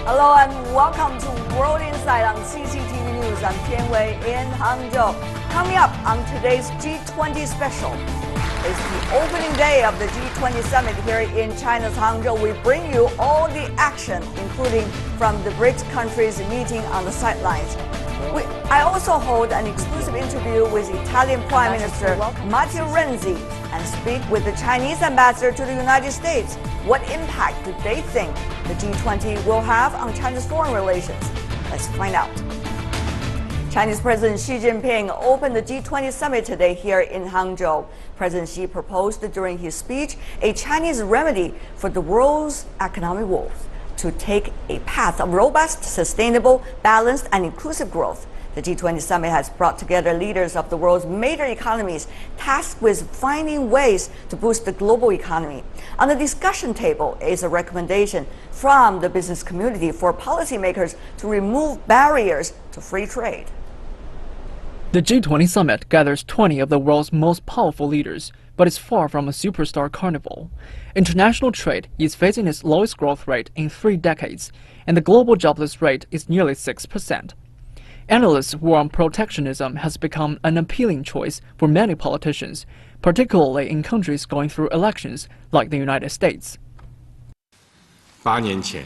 Hello and welcome to World Insight on CCTV News. I'm Tian Wei in Hangzhou. Coming up on today's G20 special is the opening day of the G20 summit here in China's Hangzhou. We bring you all the action, including from the BRICS countries meeting on the sidelines. I also hold an exclusive interview with Italian Prime Minister Matteo Renzi and speak with the Chinese ambassador to the United States. What impact do they think the G20 will have on China's foreign relations? Let's find out. Chinese President Xi Jinping opened the G20 summit today here in Hangzhou. President Xi proposed during his speech a Chinese remedy for the world's economic woes, to take a path of robust, sustainable, balanced, and inclusive growth. The G20 summit has brought together leaders of the world's major economies tasked with finding ways to boost the global economy. On the discussion table is a recommendation from the business community for policymakers to remove barriers to free trade. The G20 summit gathers 20 of the world's most powerful leaders, but is far from a superstar carnival. International trade is facing its lowest growth rate in 3 decades, and the global jobless rate is nearly 6%. Analysts warn protectionism has become an appealing choice for many politicians, particularly in countries going through elections like the United States. 8年前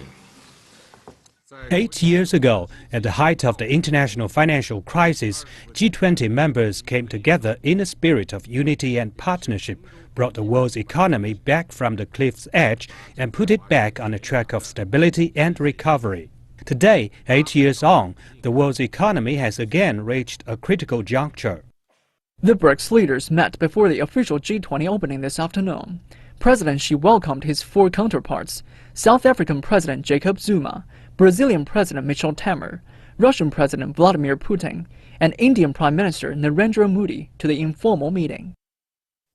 8 years ago, at the height of the international financial crisis, G20 members came together in a spirit of unity and partnership, brought the world's economy back from the cliff's edge, and put it back on a track of stability and recovery. Today, 8 years on, the world's economy has again reached a critical juncture. The BRICS leaders met before the official G20 opening this afternoon. President Xi welcomed his 4 counterparts: South African President Jacob Zuma, Brazilian President Michel Temer, Russian President Vladimir Putin, and Indian Prime Minister Narendra Modi to the informal meeting.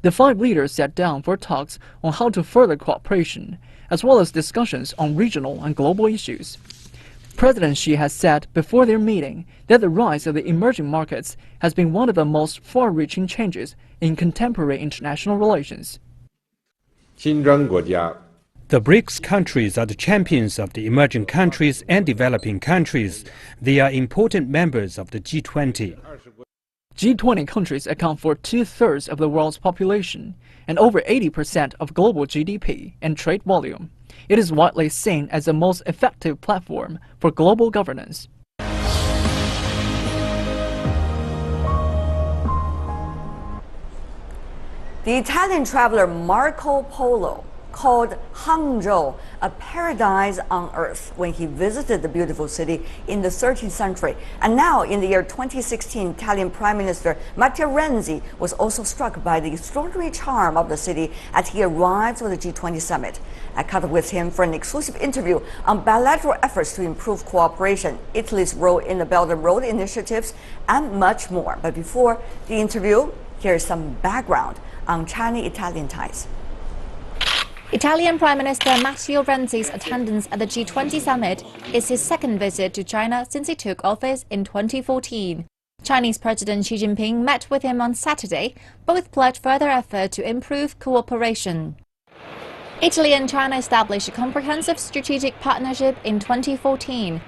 The 5 leaders sat down for talks on how to further cooperation, as well as discussions on regional and global issues. President Xi has said before their meeting that the rise of the emerging markets has been one of the most far-reaching changes in contemporary international relations. 新专国家 The BRICS countries are the champions of the emerging countries and developing countries. They are important members of the G20. G20 countries account for 2/3 of the world's population and over 80% of global GDP and trade volume. It is widely seen as the most effective platform for global governance. The Italian traveler Marco Polo called Hangzhou a paradise on earth when he visited the beautiful city in the 13th century. And now, in the year 2016, Italian Prime Minister Matteo Renzi was also struck by the extraordinary charm of the city as he arrived for the G20 summit. I caught up with him for an exclusive interview on bilateral efforts to improve cooperation, Italy's role in the Belt and Road initiatives, and much more. But before the interview, here's some background on China-Italian ties. Italian Prime Minister Matteo Renzi's attendance at the G20 summit is his second visit to China since he took office in 2014. Chinese President Xi Jinping met with him on Saturday. Both pledged further effort to improve cooperation. Italy and China established a comprehensive strategic partnership in 2014.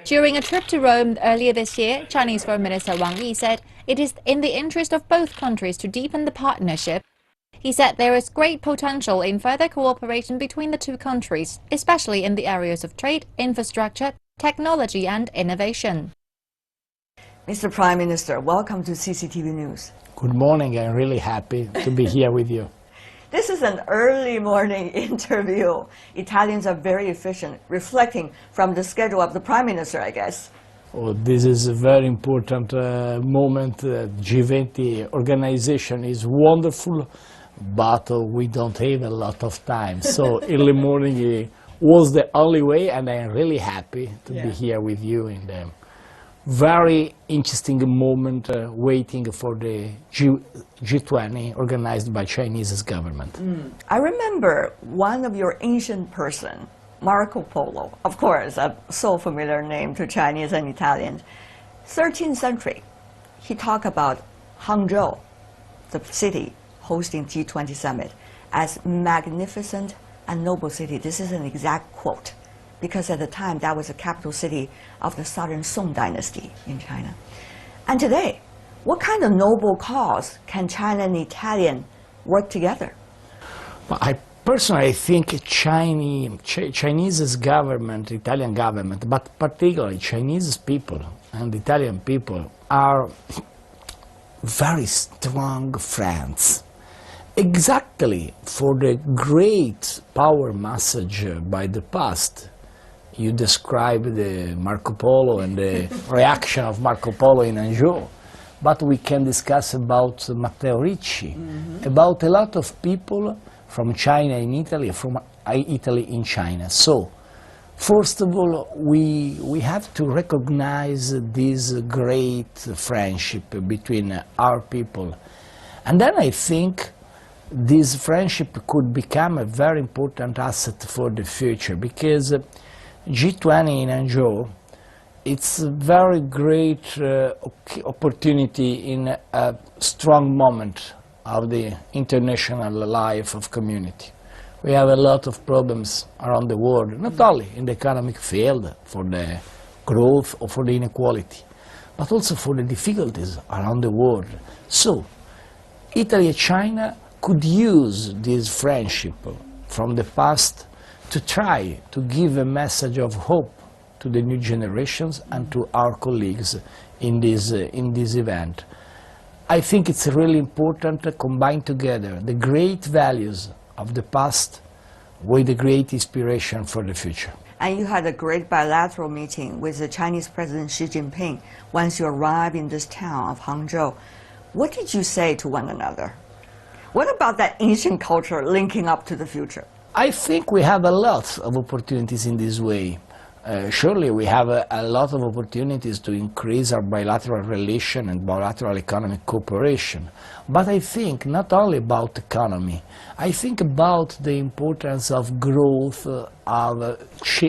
During a trip to Rome earlier this year, Chinese Foreign Minister Wang Yi said it is in the interest of both countries to deepen the partnership. He said there is great potential in further cooperation between the 2 countries, especially in the areas of trade, infrastructure, technology and innovation. Mr. Prime Minister, welcome to CCTV News. Good morning. I'm really happy to be here with you. This is an early morning interview. Italians are very efficient, reflecting from the schedule of the Prime Minister, I guess. Oh, this is a very important moment. G20 organization is wonderful, but we don't have a lot of time. So early morning was the only way, and I'm really happy to be here with you in the very interesting moment waiting for the G20 organized by Chinese government. I remember one of your ancient person, Marco Polo, of course, a so familiar name to Chinese and Italians. 13th century, he talked about Hangzhou, the city hosting G20 summit, as magnificent and noble city. This is an exact quote. because at the time that was the capital city of the Southern Song dynasty in China. And today, what kind of noble cause can China and Italian work together? Well, I personally think Chinese government, Italian government, but particularly Chinese people and Italian people are very strong friends. Exactly for the great power message by the past. You described the Marco Polo and the reaction of Marco Polo in Anjou. But we can discuss about Matteo Ricci, about a lot of people from China in Italy, from Italy in China. So, first of all, we have to recognize this great friendship between our people. And then I think this friendship could become a very important asset for the future, because G20 in Anjou, it's a very great opportunity in a strong moment of the international life of community. We have a lot of problems around the world, not only in the economic field for the growth or for the inequality, but also for the difficulties around the world. So, Italy and China could use this friendship from the past to try to give a message of hope to the new generations and to our colleagues in this event. I think it's really important to combine together the great values of the past with the great inspiration for the future. And you had a great bilateral meeting with the Chinese President Xi Jinping once you arrived in this town of Hangzhou. What did you say to one another? What about that ancient culture linking up to the future? I think we have a lot of opportunities in this way. Surely we have a lot of opportunities to increase our bilateral relation and bilateral economic cooperation. But I think not only about economy, I think about the importance of growth, of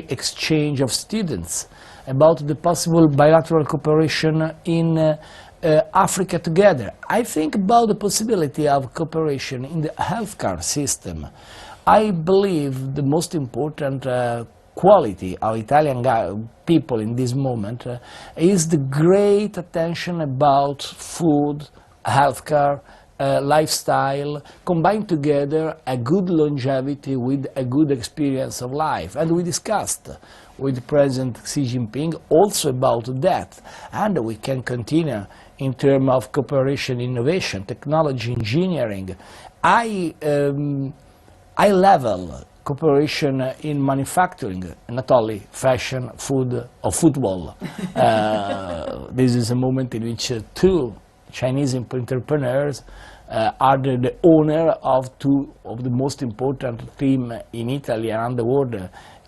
exchange of students, about the possible bilateral cooperation in Africa together. I think about the possibility of cooperation in the healthcare system. I believe the most important quality of Italian people in this moment is the great attention about food, healthcare, lifestyle, combined together a good longevity with a good experience of life. And we discussed with President Xi Jinping also about that. And we can continue in terms of cooperation, innovation, technology, engineering. High level cooperation in manufacturing, not only fashion, food or football. This is a moment in which two Chinese entrepreneurs are the owner of two of the most important teams in Italy around the world,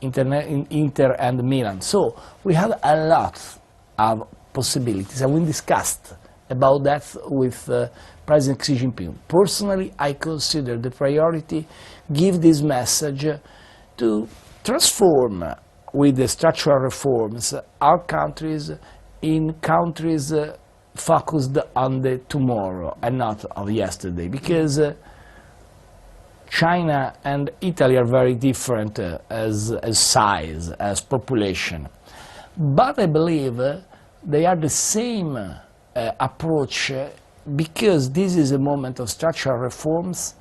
Inter and Milan. So we have a lot of possibilities, and we discussed about that with President Xi Jinping. Personally, I consider the priority give this message to transform with the structural reforms our countries in countries focused on the tomorrow and not of yesterday, because China and Italy are very different as size, as population. But I believe they are the same approach, because this is a moment of structural reforms,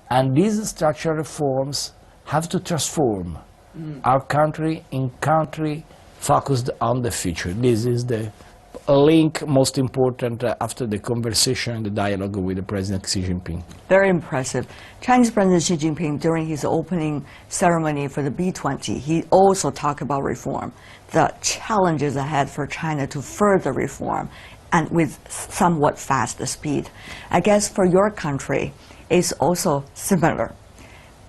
and these structural reforms have to transform our country in country focused on the future. This is the link most important after the conversation and the dialogue with the President Xi Jinping. Very impressive. Chinese President Xi Jinping, during his opening ceremony for the B20, he also talked about reform, the challenges ahead for China to further reform, and with somewhat faster speed. I guess for your country, it's also similar.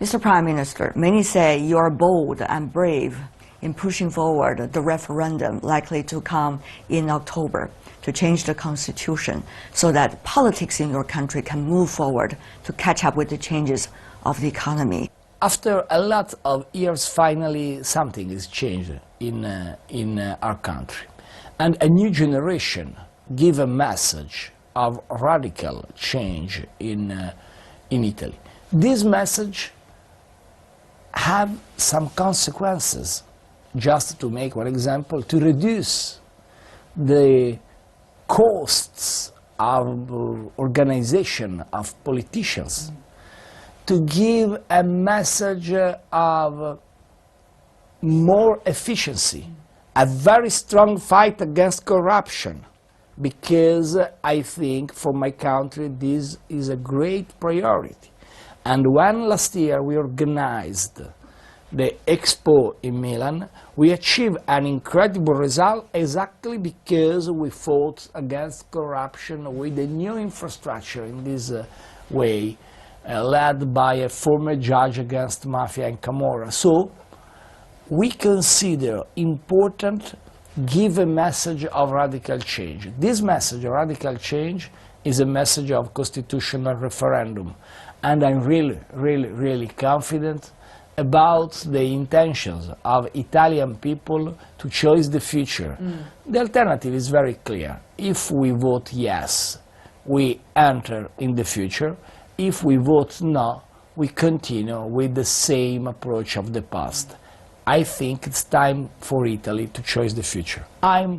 Mr. Prime Minister, many say you are bold and brave in pushing forward the referendum likely to come in October to change the constitution so that politics in your country can move forward to catch up with the changes of the economy. After a lot of years, finally something is changed in our country. And a new generation give a message of radical change in Italy. This message have some consequences just to make one example, to reduce the costs of organization of politicians, to give a message of more efficiency, a very strong fight against corruption, because I think for my country this is a great priority. And when last year we organized the Expo in Milan, we achieved an incredible result exactly because we fought against corruption with a new infrastructure in this way, led by a former judge against mafia and Camorra. So we consider important give a message of radical change. This message of radical change is a message of constitutional referendum. And I'm really confident about the intentions of Italian people to choose the future. The alternative is very clear. If we vote yes, we enter in the future. If we vote no, we continue with the same approach of the past. I think it's time for Italy to choose the future. I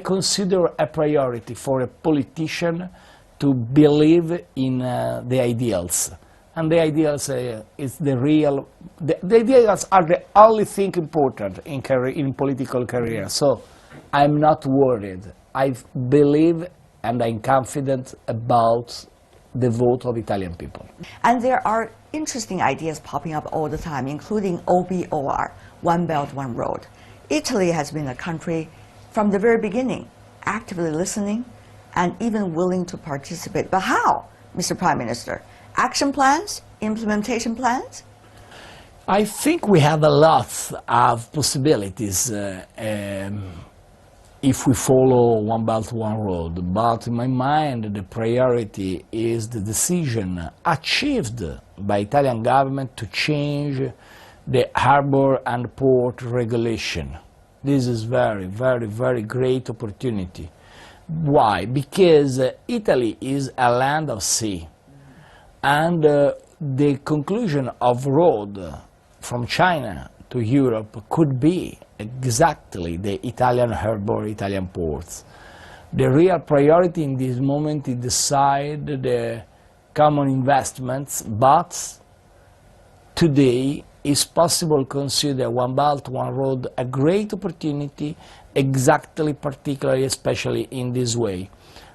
consider a priority for a politician to believe in the ideals. And the ideals is the ideals are the only thing important in political career. So I'm not worried. I believe and I'm confident about the vote of Italian people. And there are interesting ideas popping up all the time, including OBOR, One Belt, One Road. Italy has been a country from the very beginning, actively listening and even willing to participate. But how, Mr. Prime Minister? Action plans? Implementation plans? I think we have a lot of possibilities if we follow One Belt, One Road. But in my mind, the priority is the decision achieved by Italian government to change the harbor and port regulation. This is very great opportunity. Why? Because Italy is a land of sea, and the conclusion of road from China to Europe could be exactly the Italian harbor, Italian ports. The real priority in this moment is to decide the common investments, but today it's possible to consider One Belt, One Road a great opportunity, exactly, particularly, especially in this way.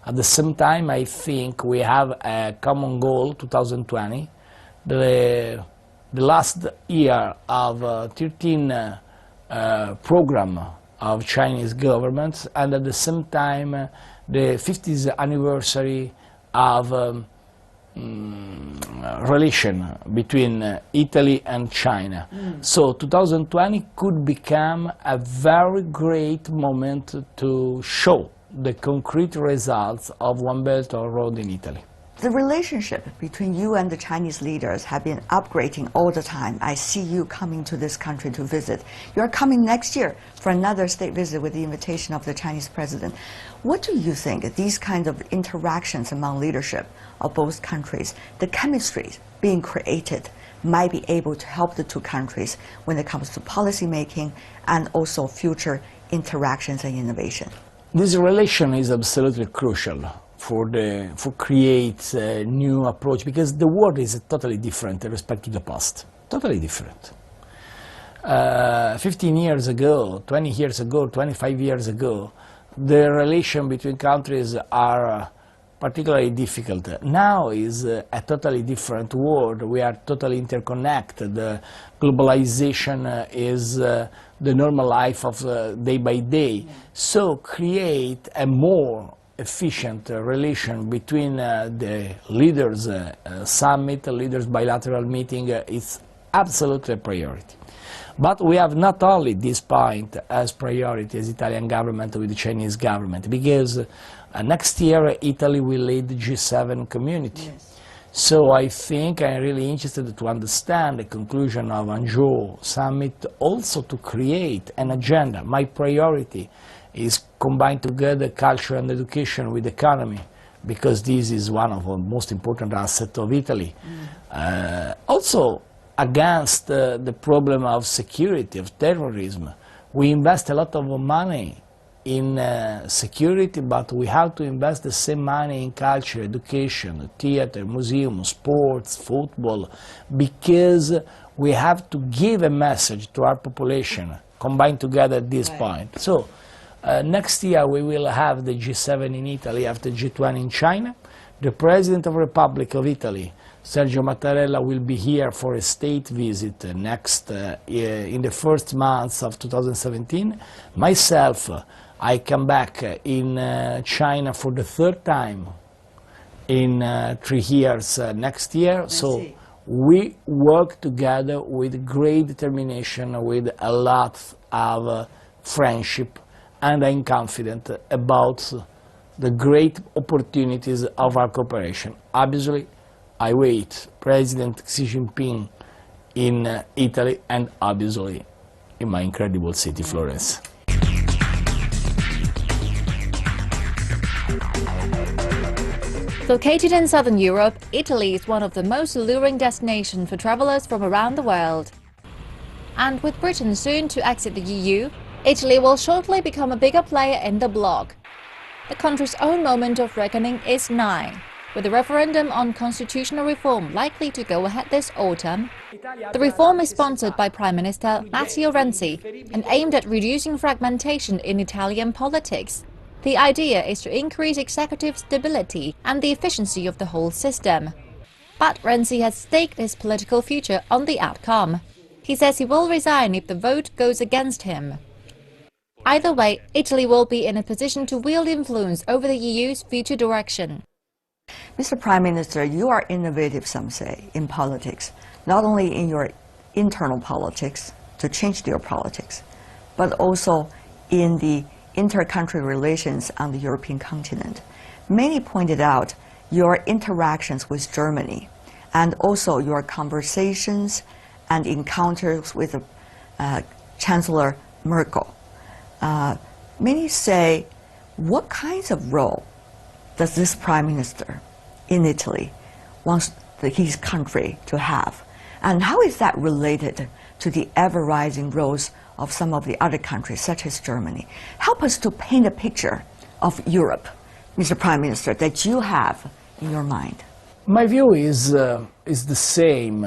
At the same time, I think we have a common goal, 2020, the last year of 13 program of Chinese government, and at the same time the 50th anniversary of relation between Italy and China. So 2020 could become a very great moment to show the concrete results of One Belt, One Road in Italy. The relationship between you and the Chinese leaders have been upgrading all the time. I see you coming to this country to visit. You're coming next year for another state visit with the invitation of the Chinese president. What do you think these kinds of interactions among leadership of both countries, the chemistry being created, might be able to help the two countries when it comes to policy making and also future interactions and innovation? This relation is absolutely crucial for create a new approach, because the world is totally different in respect to the past. Totally different. 15 years ago, 20 years ago, 25 years ago, the relation between countries are particularly difficult. Now is a totally different world. We are totally interconnected. Globalization is the normal life of day by day. So create a more efficient relation between the leaders summit, leaders bilateral meeting is absolutely a priority. But we have not only this point as priority as Italian government with the Chinese government, because next year Italy will lead the G7 community. Yes. So I think I'm really interested to understand the conclusion of Hangzhou summit, also to create an agenda. My priority is combine together culture and education with economy, because this is one of the most important assets of Italy. Also, against the problem of security, of terrorism. We invest a lot of money in security, but we have to invest the same money in culture, education, theater, museum, sports, football, because we have to give a message to our population, combined together at this point. So next year we will have the G7 in Italy after G20 in China. The President of the Republic of Italy, Sergio Mattarella, will be here for a state visit next in the first months of 2017. Myself, I come back in China for the third time in 3 years next year. So we work together with great determination, with a lot of friendship, and I'm confident about the great opportunities of our cooperation. Obviously, I wait President Xi Jinping in Italy and obviously in my incredible city, Florence. Located in southern Europe, Italy is one of the most alluring destinations for travelers from around the world. And with Britain soon to exit the EU, Italy will shortly become a bigger player in the bloc. The country's own moment of reckoning is nigh, with a referendum on constitutional reform likely to go ahead this autumn. The reform is sponsored by Prime Minister Matteo Renzi and aimed at reducing fragmentation in Italian politics. The idea is to increase executive stability and the efficiency of the whole system. But Renzi has staked his political future on the outcome. He says he will resign if the vote goes against him. Either way, Italy will be in a position to wield influence over the EU's future direction. Mr. Prime Minister, you are innovative, some say, in politics, not only in your internal politics, to change your politics, but also in the inter-country relations on the European continent. Many pointed out your interactions with Germany and also your conversations and encounters with Chancellor Merkel. Many say, what kinds of role does this Prime Minister in Italy wants his country to have? And how is that related to the ever-rising roles of some of the other countries, such as Germany? Help us to paint a picture of Europe, Mr. Prime Minister, that you have in your mind. My view is the same.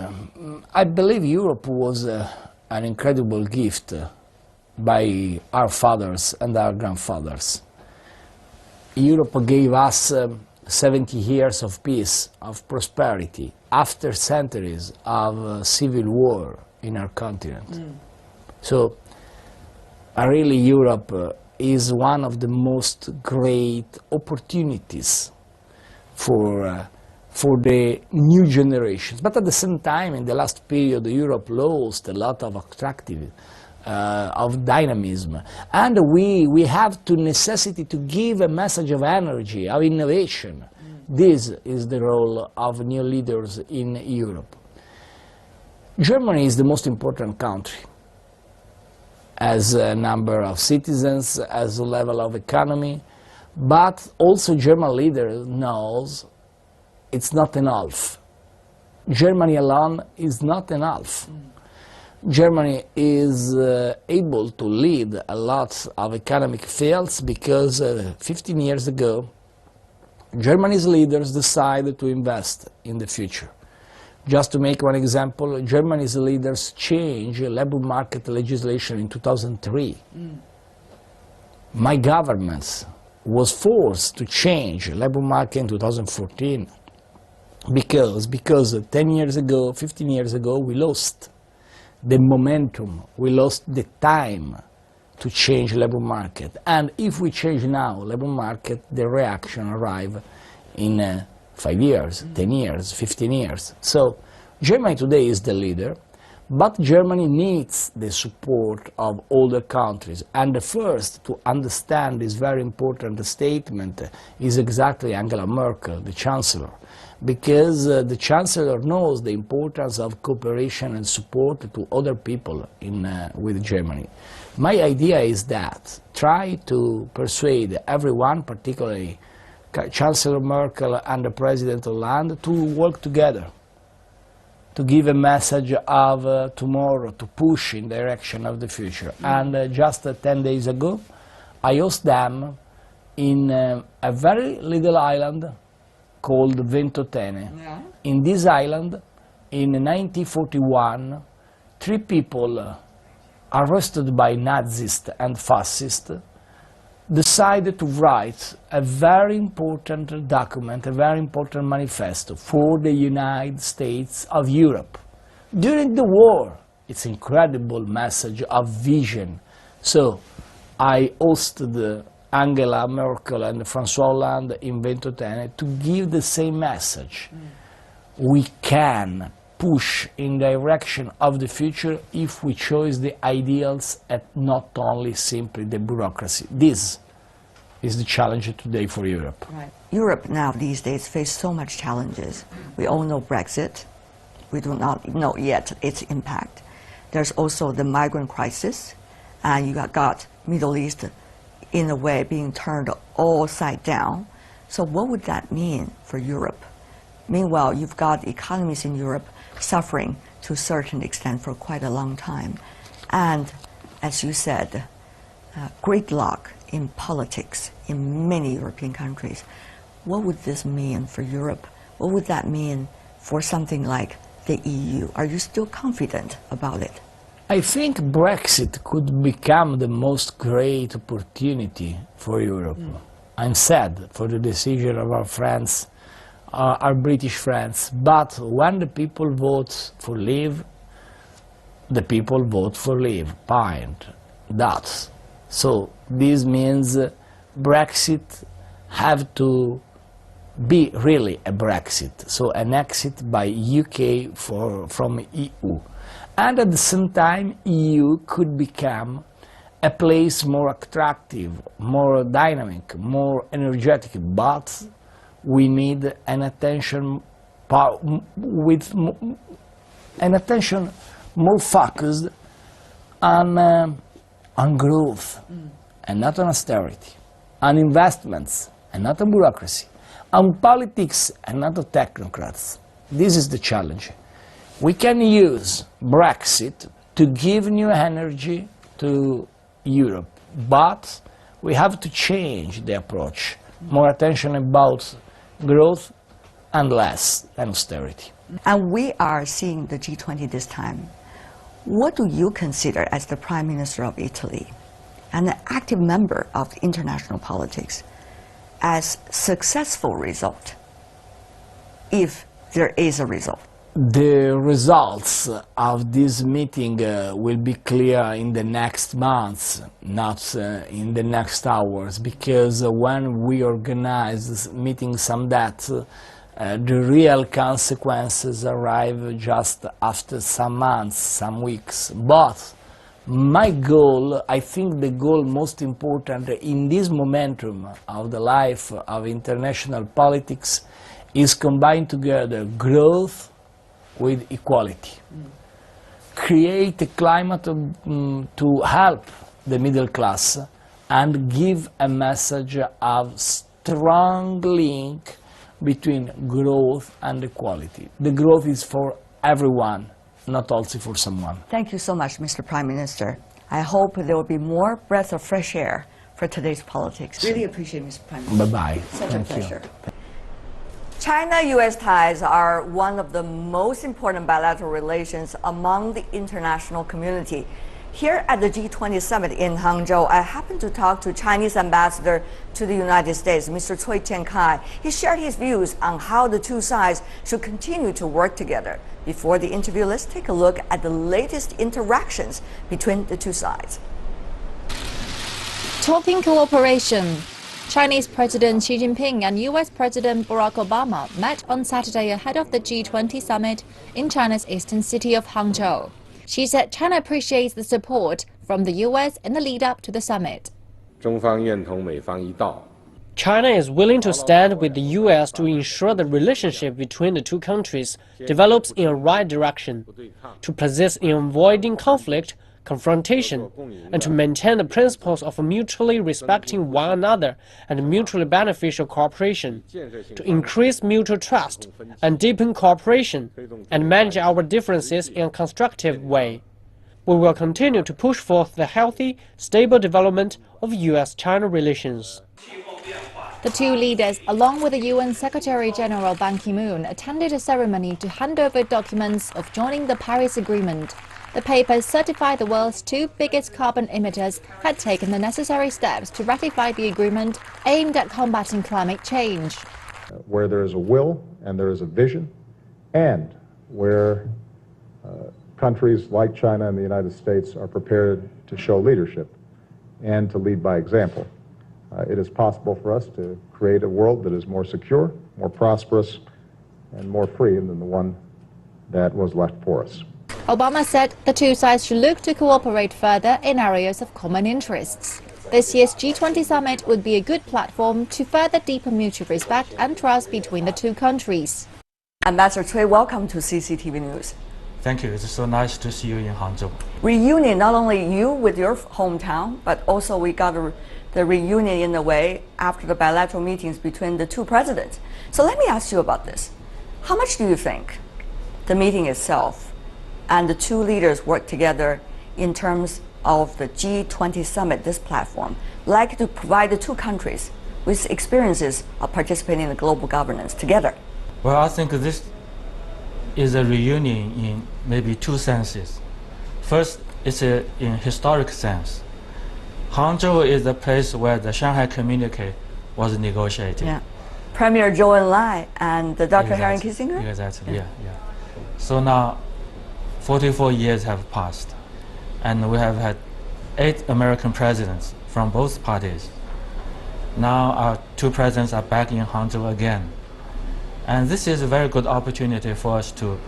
I believe Europe was an incredible gift by our fathers and our grandfathers. Europe gave us 70 years of peace, of prosperity, after centuries of civil war in our continent. So, really, Europe is one of the most great opportunities for the new generations. But at the same time, in the last period, Europe lost a lot of attractiveness, of dynamism. And we have the necessity to give a message of energy, of innovation. This is the role of new leaders in Europe. Germany is the most important country as a number of citizens, as a level of economy, but also German leaders knows it's not enough. Germany alone is not enough. Germany is able to lead a lot of economic fields because 15 years ago, Germany's leaders decided to invest in the future. Just to make one example, Germany's leaders changed labor market legislation in 2003. My government was forced to change labor market in 2014 because 10 years ago, 15 years ago, we lost the momentum, we lost the time to change labor market. And if we change now labor market, the reaction arrive in 5 years, 10 years, 15 years. So Germany today is the leader, but Germany needs the support of other countries. And the first to understand this very important statement is exactly Angela Merkel, the Chancellor, because the Chancellor knows the importance of cooperation and support to other people with Germany. My idea is that try to persuade everyone, particularly Chancellor Merkel and the President Hollande, to work together, to give a message of tomorrow, to push in direction of the future. And just 10 days ago, I hosted them in a very little island called Ventotene. Yeah. In this island, in 1941, 3 people arrested by Nazis and fascists decided to write a very important document, a very important manifesto for the United States of Europe. During the war, it's an incredible message of vision. So I hosted Angela Merkel and François Hollande in Ventotene to give the same message. We can push in direction of the future if we choose the ideals and not only simply the bureaucracy. This is the challenge today for Europe. Right. Europe now these days face so much challenges. We all know Brexit. We do not know yet its impact. There's also the migrant crisis, and you got Middle East in a way being turned all side down. So what would that mean for Europe? Meanwhile, you've got economies in Europe suffering to a certain extent for quite a long time. And as you said, gridlock in politics in many European countries. What would this mean for Europe? What would that mean for something like the EU? Are you still confident about it? I think Brexit could become the most great opportunity for Europe. I'm sad for the decision of our friends, our British friends, but when the people vote for leave, the people vote for leave, point. That's. So this means Brexit have to be really a Brexit, so an exit by UK from EU. And at the same time, EU could become a place more attractive, more dynamic, more energetic, but we need an attention more focused on growth and not on austerity, on investments and not on bureaucracy, on politics and not on technocrats. This is the challenge. We can use Brexit to give new energy to Europe, but we have to change the approach. More attention about growth and less than austerity. And we are seeing the G20 this time. What do you consider as the Prime Minister of Italy and an active member of international politics as successful result, if there is a result? The results of this meeting will be clear in the next months, not in the next hours, because when we organize meetings some that, the real consequences arrive just after some months, some weeks. But my goal, I think the goal most important in this momentum of the life of international politics is combine together growth with equality. Create a climate to help the middle class and give a message of strong link between growth and equality. The growth is for everyone, not also for someone. Thank you so much, Mr. Prime Minister. I hope there will be more breath of fresh air for today's politics. Really appreciate it, Mr. Prime Minister. Bye-bye. Such a pleasure. China-U.S. ties are one of the most important bilateral relations among the international community. Here at the G20 summit in Hangzhou, I happened to talk to Chinese ambassador to the United States, Mr. Cui Tiankai. He shared his views on how the two sides should continue to work together. Before the interview, let's take a look at the latest interactions between the two sides. Talking cooperation. Chinese President Xi Jinping and US President Barack Obama met on Saturday ahead of the G20 summit in China's eastern city of Hangzhou. She said China appreciates the support from the US in the lead-up to the summit. 中方愿同美方一道， China is willing to stand with the U.S. to ensure the relationship between the two countries develops in a right direction, to persist in avoiding conflict, confrontation, and to maintain the principles of mutually respecting one another and mutually beneficial cooperation, to increase mutual trust and deepen cooperation, and manage our differences in a constructive way. We will continue to push forth the healthy, stable development of U.S.-China relations. The two leaders, along with the UN Secretary-General Ban Ki-moon, attended a ceremony to hand over documents of joining the Paris Agreement. The papers certified the world's two biggest carbon emitters had taken the necessary steps to ratify the agreement aimed at combating climate change. Where there is a will and there is a vision, and where countries like China and the United States are prepared to show leadership and to lead by example, it is possible for us to create a world that is more secure, more prosperous, and more free than the one that was left for us. Obama said the two sides should look to cooperate further in areas of common interests. This year's G20 summit would be a good platform to further deepen mutual respect and trust between the two countries. Ambassador Cui, welcome to CCTV News. Thank you. It's so nice to see you in Hangzhou. Reunion, not only you with your hometown, but also we got the reunion in a way after the bilateral meetings between the two presidents. So let me ask you about this. How much do you think the meeting itself and the two leaders work together in terms of the G20 summit, this platform, like to provide the two countries with experiences of participating in the global governance together? Well, I think this is a reunion in maybe two senses. First, it's in historic sense. Hangzhou is the place where the Shanghai Communique was negotiated. Yeah. Premier Zhou Enlai and the Dr. Henry Exactly. Kissinger? Exactly, yeah. So now 44 years have passed, and we have had 8 American presidents from both parties. Now our two presidents are back in Hangzhou again. And this is a very good opportunity for us to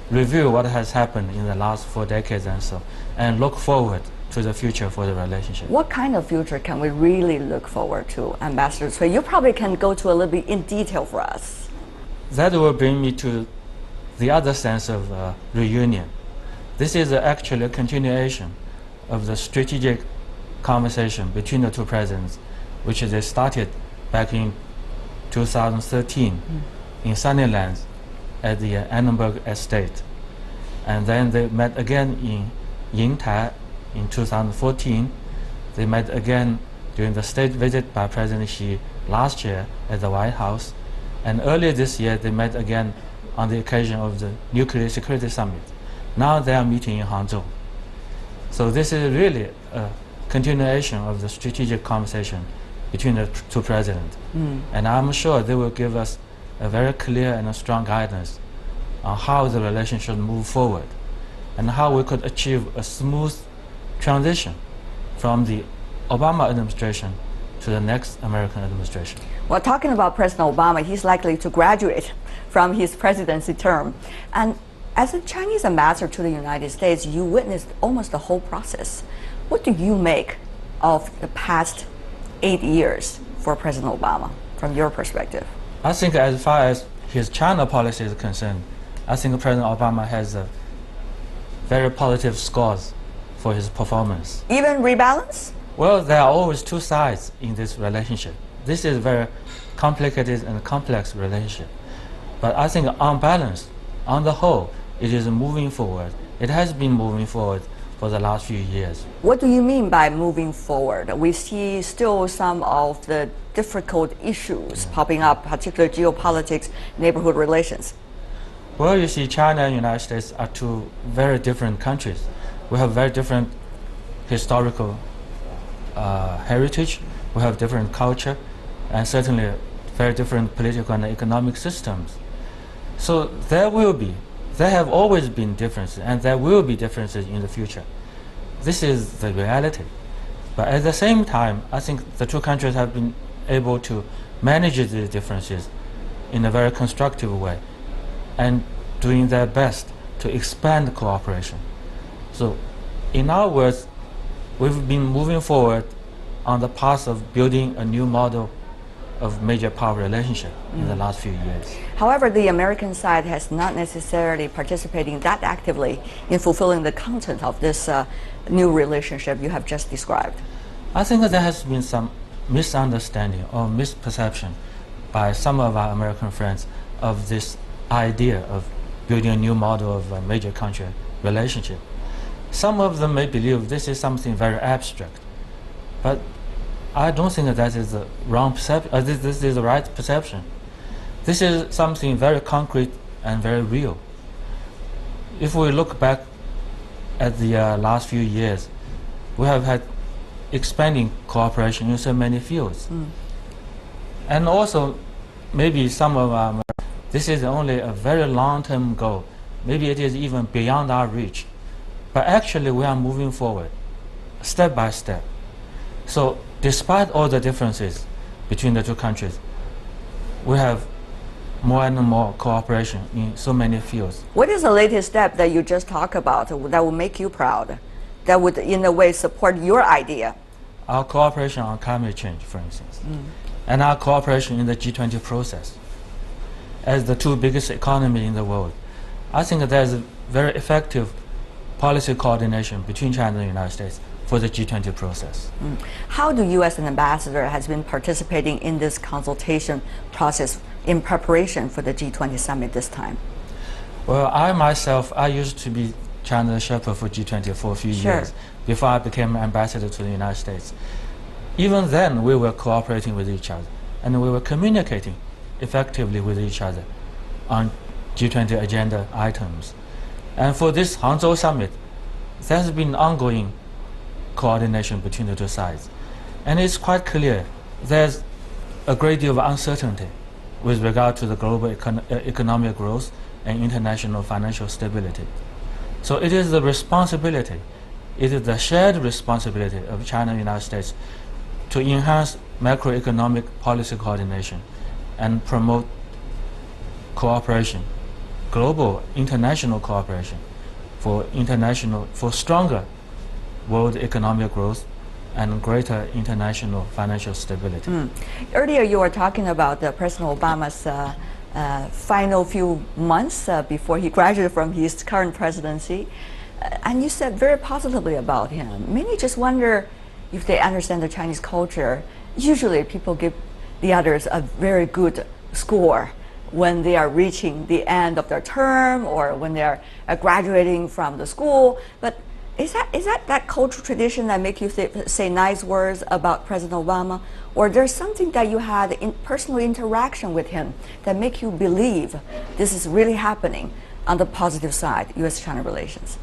review what has happened in the last 4 decades and so, and look forward to the future for the relationship. What kind of future can we really look forward to, Ambassador Cui? You probably can go to a little bit in detail for us. That will bring me to the other sense of reunion. This is actually a continuation of the strategic conversation between the two presidents, which they started back in 2013 in Sunnylands at the Annenberg Estate. And then they met again in Yingtai in 2014. They met again during the state visit by President Xi last year at the White House. And earlier this year, they met again on the occasion of the Nuclear Security Summit. Now they are meeting in Hangzhou. So this is really a continuation of the strategic conversation between the two presidents. And I'm sure they will give us a very clear and a strong guidance on how the relationship move forward and how we could achieve a smooth transition from the Obama administration to the next American administration. Well, talking about President Obama, he's likely to graduate from his presidency term. And as a Chinese ambassador to the United States, you witnessed almost the whole process. What do you make of the past 8 years for President Obama, from your perspective? I think as far as his China policy is concerned, I think President Obama has a very positive scores for his performance. Even rebalance? Well, there are always two sides in this relationship. This is a very complicated and complex relationship. But I think on balance, on the whole, it is moving forward. It has been moving forward for the last few years. What do you mean by moving forward? We see still some of the difficult issues popping up, particularly geopolitics, neighborhood relations. Well, you see, China and the United States are two very different countries. We have very different historical heritage, we have different culture, and certainly very different political and economic systems. So there have always been differences, and there will be differences in the future. This is the reality. But at the same time, I think the two countries have been able to manage these differences in a very constructive way and doing their best to expand cooperation. So in our words, we've been moving forward on the path of building a new model of major power relationship in the last few years. However, the American side has not necessarily participating that actively in fulfilling the content of this new relationship you have just described. I think there has been some misunderstanding or misperception by some of our American friends of this idea of building a new model of a major country relationship. Some of them may believe this is something very abstract, but I don't think that is the wrong perception. This is the right perception. This is something very concrete and very real. If we look back at the last few years, we have had expanding cooperation in so many fields. And also, maybe some of our, this is only a very long-term goal. Maybe it is even beyond our reach. But actually, we are moving forward, step by step. So, despite all the differences between the two countries, we have more and more cooperation in so many fields. What is the latest step that you just talked about that will make you proud, that would in a way support your idea? Our cooperation on climate change, for instance, and our cooperation in the G20 process. As the two biggest economies in the world, I think that there is a very effective policy coordination between China and the United States for the G20 process. How do you as an ambassador has been participating in this consultation process in preparation for the G20 summit this time? Well, I myself, I used to be China's Shepherd for G20 for a few years before I became ambassador to the United States. Even then, we were cooperating with each other and we were communicating effectively with each other on G20 agenda items. And for this Hangzhou summit, there has been ongoing coordination between the two sides. And it's quite clear there's a great deal of uncertainty with regard to the global economic growth and international financial stability. So it is the responsibility, it is the shared responsibility of China and the United States to enhance macroeconomic policy coordination and promote cooperation, global international cooperation for stronger world economic growth and greater international financial stability. Earlier you were talking about President Obama's final few months before he graduated from his current presidency, and you said very positively about him. Many just wonder if they understand the Chinese culture. Usually people give the others a very good score when they are reaching the end of their term or when they are graduating from the school. But is that cultural tradition that make you say nice words about President Obama, or there's something that you had in personal interaction with him that make you believe this is really happening on the positive side, U.S.-China relations?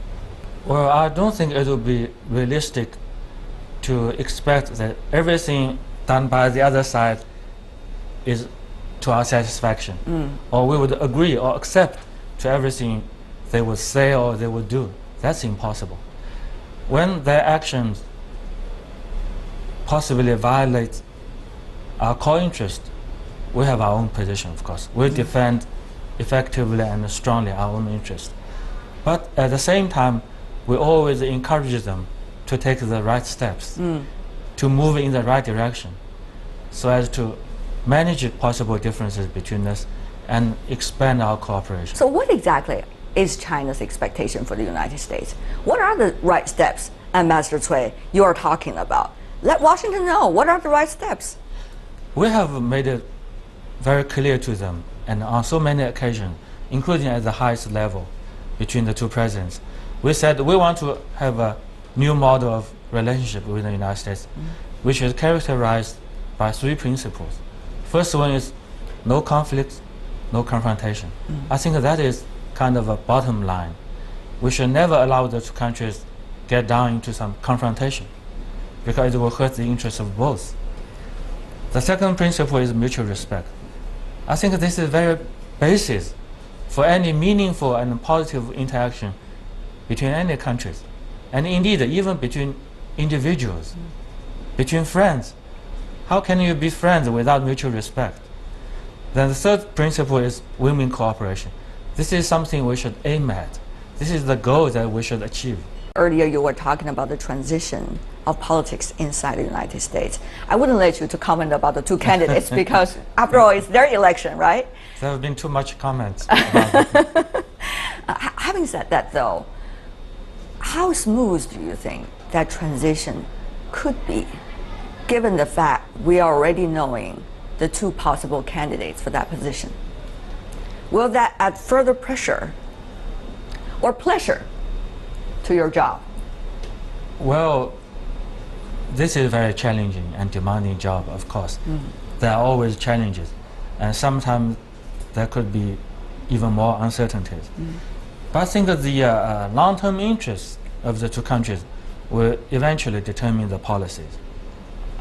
Well, I don't think it would be realistic to expect that everything done by the other side is to our satisfaction, or we would agree or accept to everything they would say or they would do. That's impossible. When their actions possibly violate our core interest, we have our own position, of course. We defend effectively and strongly our own interest. But at the same time, we always encourage them to take the right steps, to move in the right direction, so as to manage possible differences between us and expand our cooperation. So what exactly is China's expectation for the United States? What are the right steps, Ambassador Cui, you are talking about? Let Washington know, what are the right steps? We have made it very clear to them, and on so many occasions, including at the highest level between the two presidents. We said we want to have a new model of relationship with the United States, which is characterized by three principles. First one is no conflict, no confrontation. I think that is kind of a bottom line. We should never allow the two countries get down into some confrontation, because it will hurt the interests of both. The second principle is mutual respect. I think this is very basis for any meaningful and positive interaction between any countries, and indeed even between individuals, between friends. How can you be friends without mutual respect? Then the third principle is win-win cooperation. This is something we should aim at. This is the goal that we should achieve. Earlier you were talking about the transition of politics inside the United States. I wouldn't let you to comment about the two candidates because, after all, it's their election, right? There have been too much comments about that. Having said that, though, how smooth do you think that transition could be, given the fact we are already knowing the two possible candidates for that position? Will that add further pressure or pleasure to your job? Well, this is a very challenging and demanding job, of course. There are always challenges, and sometimes there could be even more uncertainties. But I think that the long-term interests of the two countries will eventually determine the policies.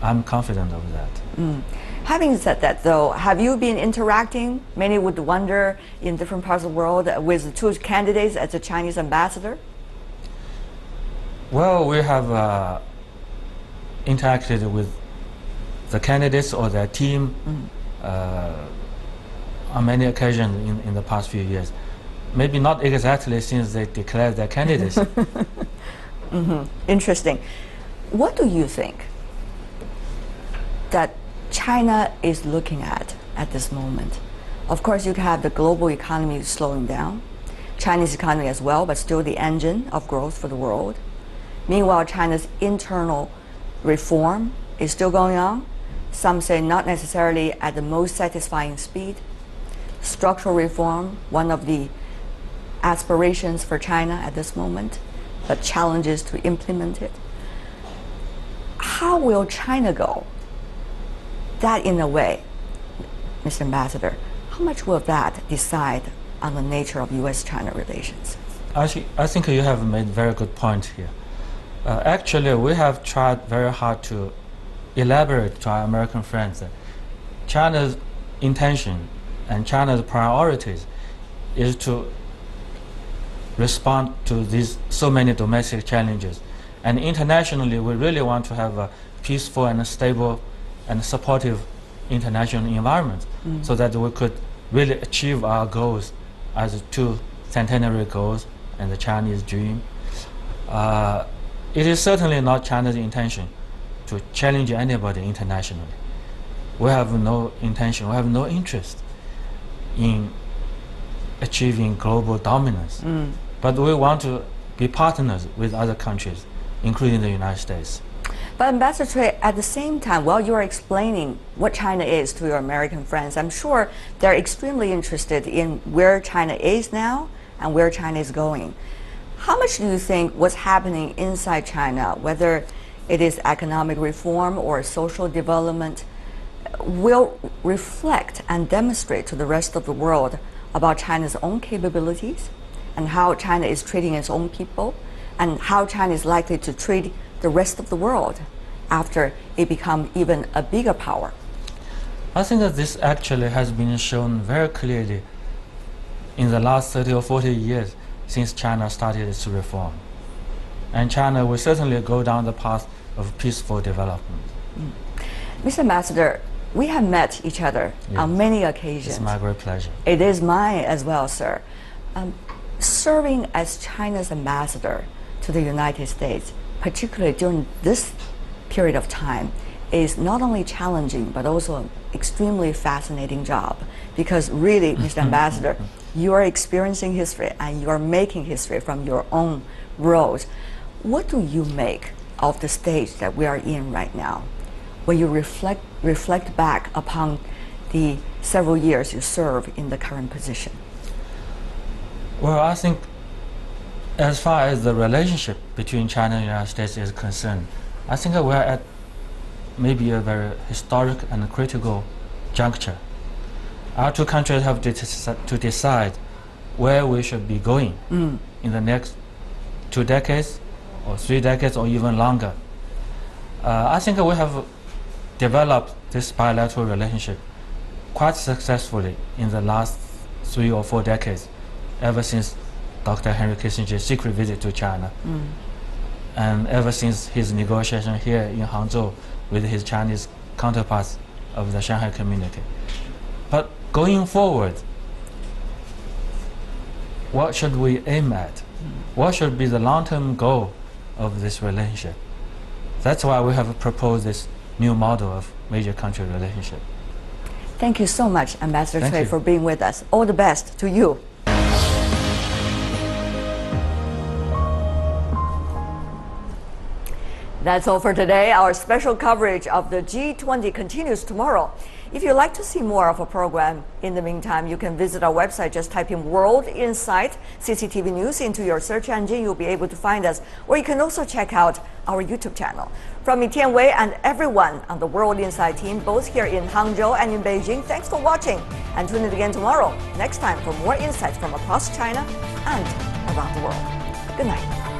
I'm confident of that. Having said that, though, have you been interacting, many would wonder, in different parts of the world with the two candidates as a Chinese ambassador? Well, we have interacted with the candidates or their team on many occasions in the past few years. Maybe not exactly since they declared their candidacy. Interesting. What do you think that China is looking at this moment? Of course, you have the global economy slowing down, Chinese economy as well, but still the engine of growth for the world. Meanwhile, China's internal reform is still going on. Some say not necessarily at the most satisfying speed. Structural reform, one of the aspirations for China at this moment, but challenges to implement it. How will China go? That, in a way, Mr. Ambassador, how much will that decide on the nature of U.S.-China relations? I think you have made a very good point here. Actually, we have tried very hard to elaborate to our American friends that China's intention and China's priorities is to respond to these so many domestic challenges. And internationally, we really want to have a peaceful and a stable and supportive international environment so that we could really achieve our goals as two centenary goals and the Chinese dream. It is certainly not China's intention to challenge anybody internationally. We have no intention, we have no interest in achieving global dominance. But we want to be partners with other countries, including the United States. But Ambassador Cui, at the same time, while you are explaining what China is to your American friends, I'm sure they're extremely interested in where China is now and where China is going. How much do you think what's happening inside China, whether it is economic reform or social development, will reflect and demonstrate to the rest of the world about China's own capabilities and how China is treating its own people and how China is likely to treat the rest of the world after it becomes even a bigger power? I think that this actually has been shown very clearly in the last 30 or 40 years since China started its reform. And China will certainly go down the path of peaceful development. Mr. Ambassador, we have met each other on many occasions. It's my great pleasure. It is mine as well, sir. Serving as China's ambassador to the United States, particularly during this period of time, is not only challenging but also an extremely fascinating job, because really, Mr. Ambassador, you are experiencing history and you are making history from your own roles. What do you make of the stage that we are in right now, when you reflect back upon the several years you serve in the current position? Well, I think as far as the relationship between China and the United States is concerned, I think we're at maybe a very historic and critical juncture. Our two countries have to decide where we should be going in the next 2 decades or 3 decades or even longer. I think we have developed this bilateral relationship quite successfully in the last 3 or 4 decades, ever since Dr. Henry Kissinger's secret visit to China, and ever since his negotiation here in Hangzhou with his Chinese counterparts of the Shanghai community. But going forward, what should we aim at? What should be the long-term goal of this relationship? That's why we have proposed this new model of major country relationship. Thank you so much, Ambassador Thank Cui, you. for being with us. All the best to you. That's all for today. Our special coverage of the G20 continues tomorrow. If you'd like to see more of a program, in the meantime, you can visit our website. Just type in World Insight CCTV News into your search engine. You'll be able to find us. Or you can also check out our YouTube channel. From me, Tian Wei, and everyone on the World Insight team, both here in Hangzhou and in Beijing, thanks for watching. And tune in again tomorrow, next time, for more insights from across China and around the world. Good night.